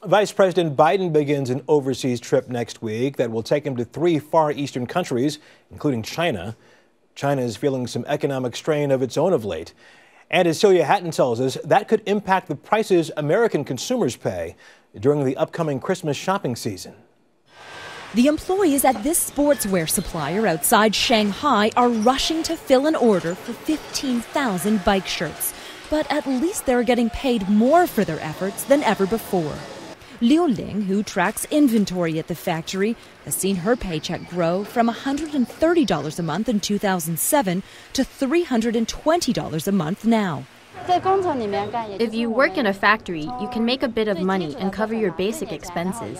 Vice President Biden begins an overseas trip next week that will take him to 3 Far Eastern countries, including China. China is feeling some economic strain of its own of late. And as Celia Hatton tells us, that could impact the prices American consumers pay during the upcoming Christmas shopping season. The employees at this sportswear supplier outside Shanghai are rushing to fill an order for 15,000 bike shirts. But at least they're getting paid more for their efforts than ever before. Liu Ling, who tracks inventory at the factory, has seen her paycheck grow from $130 a month in 2007 to $320 a month now. If you work in a factory, you can make a bit of money and cover your basic expenses.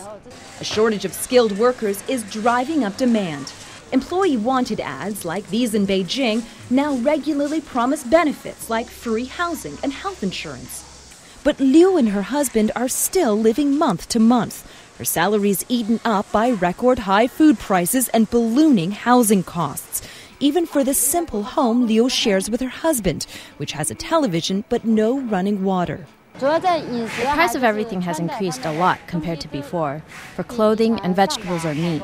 A shortage of skilled workers is driving up demand. Employee wanted ads like these in Beijing now regularly promise benefits like free housing and health insurance. But Liu and her husband are still living month to month. Her salary's eaten up by record high food prices and ballooning housing costs. Even for the simple home Liu shares with her husband, which has a television but no running water. The price of everything has increased a lot compared to before, for clothing and vegetables or meat.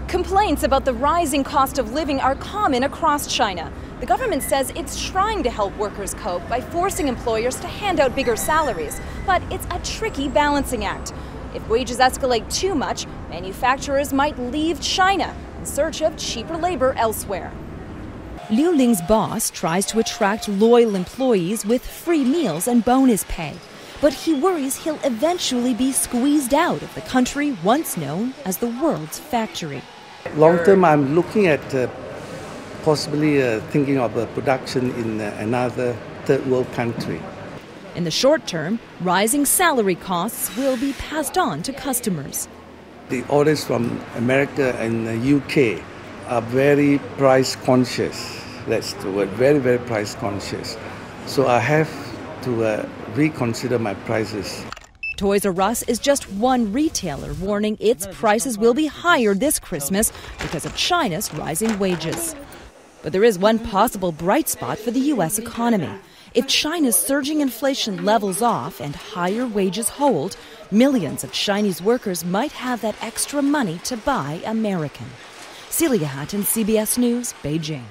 Complaints about the rising cost of living are common across China. The government says it's trying to help workers cope by forcing employers to hand out bigger salaries. But it's a tricky balancing act. If wages escalate too much, manufacturers might leave China in search of cheaper labor elsewhere. Liu Ling's boss tries to attract loyal employees with free meals and bonus pay. But he worries he'll eventually be squeezed out of the country once known as the world's factory. Long term, I'm looking at possibly thinking of a production in another third world country. In the short term, rising salary costs will be passed on to customers. The orders from America and the UK are very price conscious. That's the word, very, very price conscious. So I have to reconsider my prices. Toys R Us is just one retailer warning its prices will be higher this Christmas because of China's rising wages. But there is one possible bright spot for the U.S. economy. If China's surging inflation levels off and higher wages hold, millions of Chinese workers might have that extra money to buy American. Celia Hatton, CBS News, Beijing.